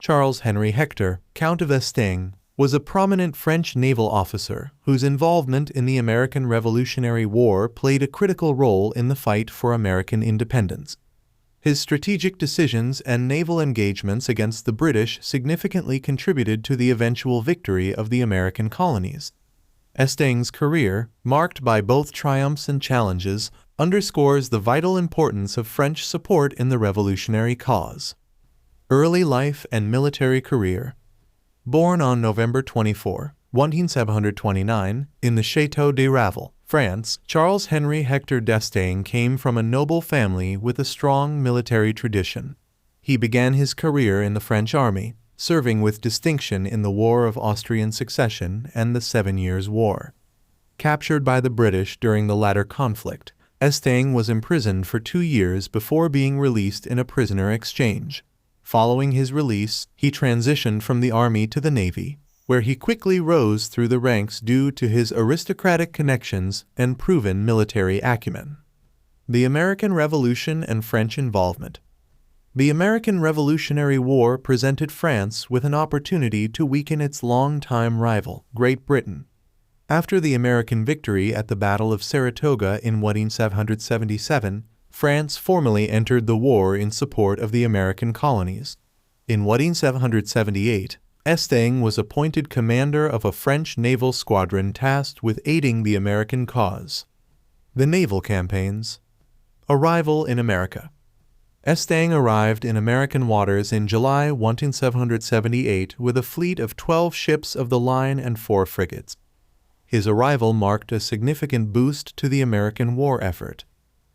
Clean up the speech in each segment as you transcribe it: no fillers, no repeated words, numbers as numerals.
Charles Henri Hector, Count of Estaing, was a prominent French naval officer whose involvement in the American Revolutionary War played a critical role in the fight for American independence. His strategic decisions and naval engagements against the British significantly contributed to the eventual victory of the American colonies. Estaing's career, marked by both triumphs and challenges, underscores the vital importance of French support in the revolutionary cause. Early life and military career. Born on November 24, 1729, in the Château de Ravel, France, Charles Henri Hector d'Estaing came from a noble family with a strong military tradition. He began his career in the French army, serving with distinction in the War of Austrian Succession and the 7 Years' War. Captured by the British during the latter conflict, Estaing was imprisoned for 2 years before being released in a prisoner exchange. Following his release, he transitioned from the army to the navy, where he quickly rose through the ranks due to his aristocratic connections and proven military acumen. The American Revolution and French involvement. The American Revolutionary War presented France with an opportunity to weaken its longtime rival, Great Britain. After the American victory at the Battle of Saratoga in 1777, France formally entered the war in support of the American colonies. In 1778, Estaing was appointed commander of a French naval squadron tasked with aiding the American cause. The naval campaigns. Arrival in America. Estaing arrived in American waters in July 1778 with a fleet of 12 ships of the line and 4 frigates. His arrival marked a significant boost to the American war effort.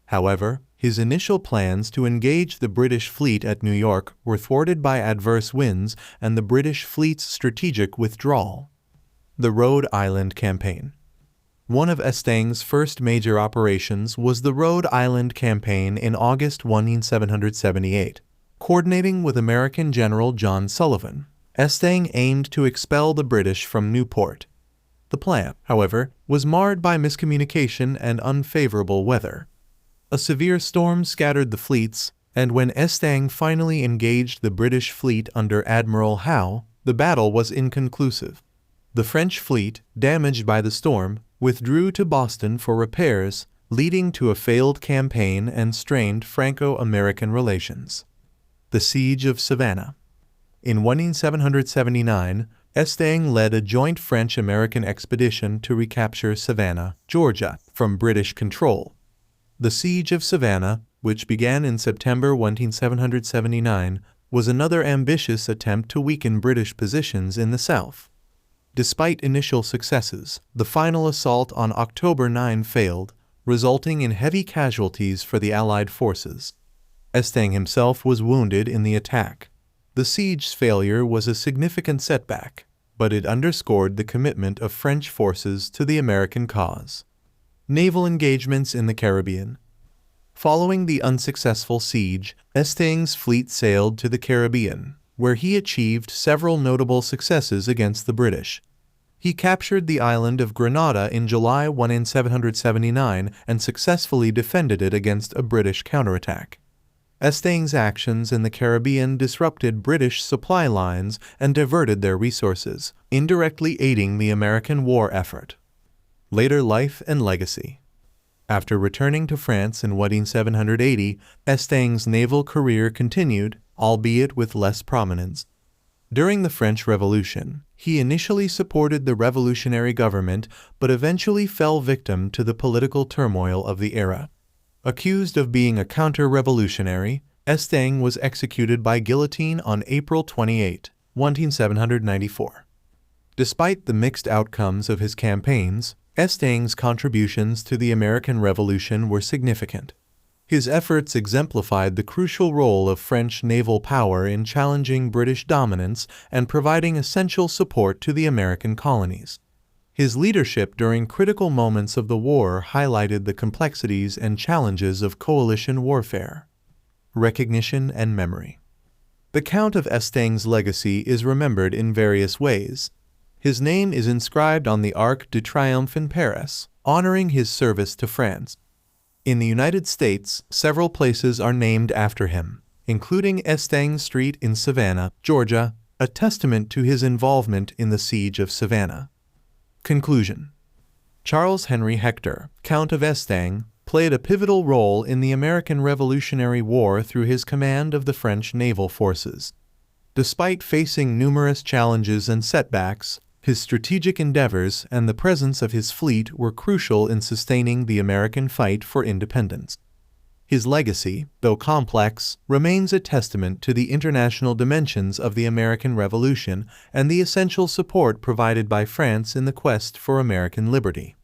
However, his initial plans to engage the British fleet at New York were thwarted by adverse winds and the British fleet's strategic withdrawal. The Rhode Island Campaign. One of Estaing's first major operations was the Rhode Island Campaign in August 1778. Coordinating with American General John Sullivan, Estaing aimed to expel the British from Newport. The plan, however, was marred by miscommunication and unfavorable weather. A severe storm scattered the fleets, and when Estaing finally engaged the British fleet under Admiral Howe, the battle was inconclusive. The French fleet, damaged by the storm, withdrew to Boston for repairs, leading to a failed campaign and strained Franco-American relations. The Siege of Savannah. In 1779, Estaing led a joint French-American expedition to recapture Savannah, Georgia, from British control. The Siege of Savannah, which began in September 1779, was another ambitious attempt to weaken British positions in the South. Despite initial successes, the final assault on October 9 failed, resulting in heavy casualties for the Allied forces. Estaing himself was wounded in the attack. The siege's failure was a significant setback, but it underscored the commitment of French forces to the American cause. Naval engagements in the Caribbean. Following the unsuccessful siege, Estaing's fleet sailed to the Caribbean, where he achieved several notable successes against the British. He captured the island of Grenada in July 1779 and successfully defended it against a British counterattack. Estaing's actions in the Caribbean disrupted British supply lines and diverted their resources, indirectly aiding the American war effort. Later life and legacy. After returning to France in 1780, Estaing's naval career continued, albeit with less prominence. During the French Revolution, he initially supported the revolutionary government but eventually fell victim to the political turmoil of the era. Accused of being a counter-revolutionary, Estaing was executed by guillotine on April 28, 1794. Despite the mixed outcomes of his campaigns, Estaing's contributions to the American Revolution were significant. His efforts exemplified the crucial role of French naval power in challenging British dominance and providing essential support to the American colonies. His leadership during critical moments of the war highlighted the complexities and challenges of coalition warfare. Recognition and memory. The Count of Estaing's legacy is remembered in various ways. His name is inscribed on the Arc de Triomphe in Paris, honoring his service to France. In the United States, several places are named after him, including Estaing Street in Savannah, Georgia, a testament to his involvement in the Siege of Savannah. Conclusion. Charles Henri Hector, Count of Estaing, played a pivotal role in the American Revolutionary War through his command of the French naval forces. Despite facing numerous challenges and setbacks, his strategic endeavors and the presence of his fleet were crucial in sustaining the American fight for independence. His legacy, though complex, remains a testament to the international dimensions of the American Revolution and the essential support provided by France in the quest for American liberty.